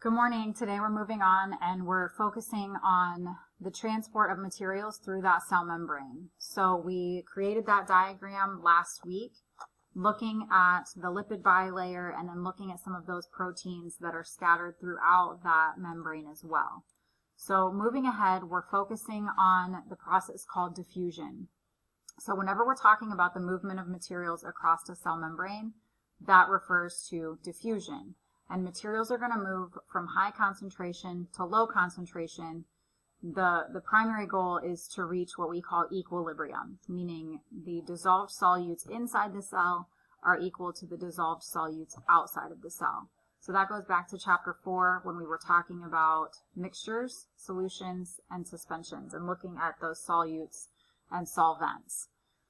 Good morning. Today we're moving on and we're focusing on the transport of materials through that cell membrane. So we created that diagram last week, looking at the lipid bilayer and then looking at some of those proteins that are scattered throughout that membrane as well. So moving ahead, we're focusing on the process called diffusion. So whenever we're talking about the movement of materials across a cell membrane, that refers to diffusion. And materials are going to move from high concentration to low concentration. The primary goal is to reach what we call equilibrium, meaning the dissolved solutes inside the cell are equal to the dissolved solutes outside of the cell. So that goes back to chapter 4 when we were talking about mixtures, solutions, and suspensions and looking at those solutes and solvents.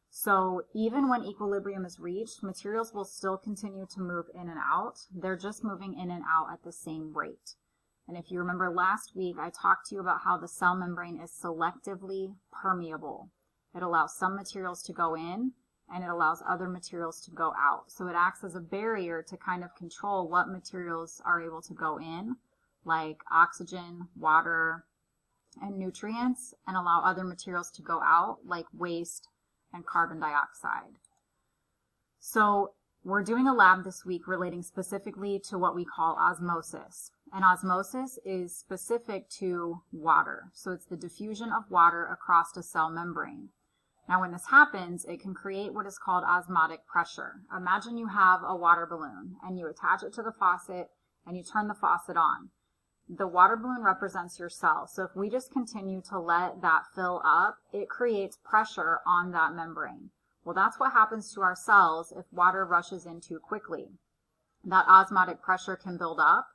So even when equilibrium is reached, materials will still continue to move in and out. They're just moving in and out at the same rate. And if you remember last week, I talked to you about how the cell membrane is selectively permeable. It allows some materials to go in and it allows other materials to go out. So it acts as a barrier to kind of control what materials are able to go in, like oxygen, water, and nutrients, and allow other materials to go out, like waste and carbon dioxide. So we're doing a lab this week relating specifically to what we call osmosis. And osmosis is specific to water. So it's the diffusion of water across a cell membrane. Now when this happens, it can create what is called osmotic pressure. Imagine you have a water balloon and you attach it to the faucet and you turn the faucet on. The water balloon represents your cell. So if we just continue to let that fill up, it creates pressure on that membrane. Well, that's what happens to our cells if water rushes in too quickly. That osmotic pressure can build up,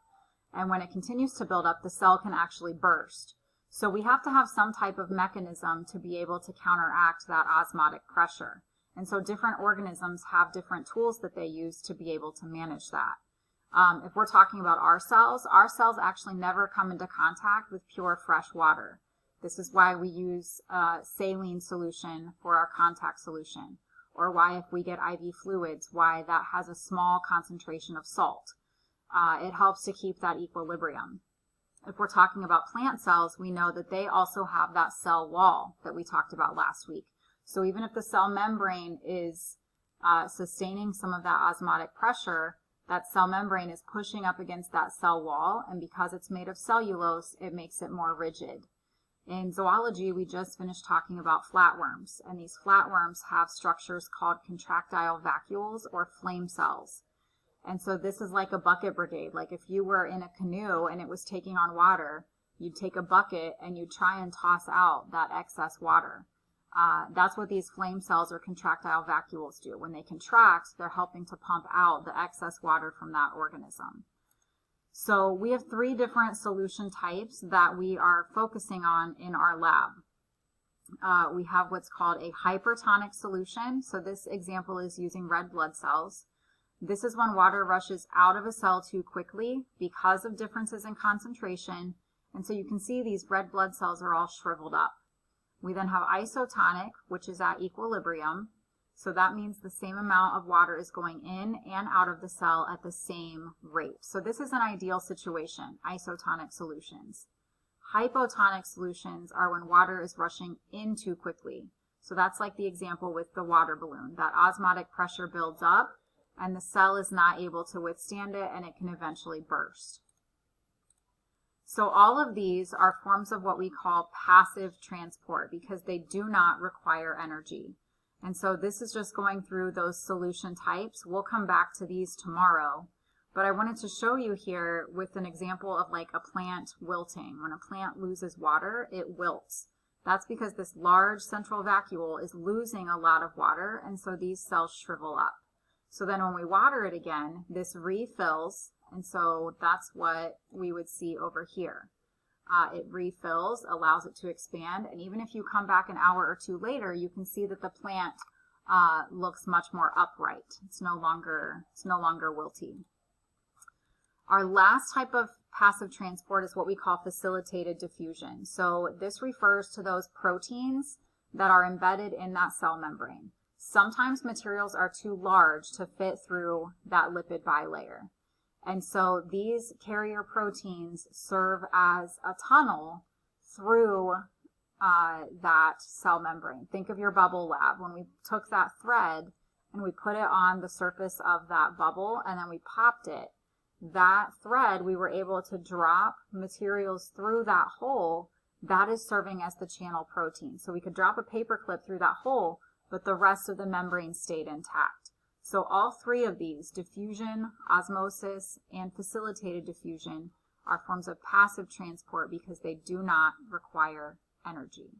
and when it continues to build up, the cell can actually burst. So we have to have some type of mechanism to be able to counteract that osmotic pressure. And so different organisms have different tools that they use to be able to manage that. If we're talking about our cells actually never come into contact with pure fresh water. This is why we use saline solution for our contact solution, or why if we get IV fluids, why that has a small concentration of salt. It helps to keep that equilibrium. If we're talking about plant cells, we know that they also have that cell wall that we talked about last week. So even if the cell membrane is sustaining some of that osmotic pressure, that cell membrane is pushing up against that cell wall, and because it's made of cellulose, it makes it more rigid. In zoology, we just finished talking about flatworms, and these flatworms have structures called contractile vacuoles or flame cells. And so this is like a bucket brigade. Like if you were in a canoe and it was taking on water, you'd take a bucket and you'd try and toss out that excess water. That's what these flame cells or contractile vacuoles do. When they contract, they're helping to pump out the excess water from that organism. So we have 3 different solution types that we are focusing on in our lab. We have what's called a hypertonic solution. So this example is using red blood cells. This is when water rushes out of a cell too quickly because of differences in concentration. And so you can see these red blood cells are all shriveled up. We then have isotonic, which is at equilibrium. So that means the same amount of water is going in and out of the cell at the same rate. So this is an ideal situation, isotonic solutions. Hypotonic solutions are when water is rushing in too quickly. So that's like the example with the water balloon. That osmotic pressure builds up and the cell is not able to withstand it and it can eventually burst. So all of these are forms of what we call passive transport because they do not require energy. And so this is just going through those solution types. We'll come back to these tomorrow. But I wanted to show you here with an example of like a plant wilting. When a plant loses water, it wilts. That's because this large central vacuole is losing a lot of water, and so these cells shrivel up. So then when we water it again, this refills. And so that's what we would see over here. It refills, allows it to expand, and even if you come back an hour or 2 later, you can see that the plant looks much more upright. It's no longer wilty. Our last type of passive transport is what we call facilitated diffusion. So this refers to those proteins that are embedded in that cell membrane. Sometimes materials are too large to fit through that lipid bilayer. And so these carrier proteins serve as a tunnel through that cell membrane. Think of your bubble lab. When we took that thread and we put it on the surface of that bubble and then we popped it, that thread, we were able to drop materials through that hole. That is serving as the channel protein. So we could drop a paper clip through that hole, but the rest of the membrane stayed intact. So all three of these, diffusion, osmosis, and facilitated diffusion, are forms of passive transport because they do not require energy.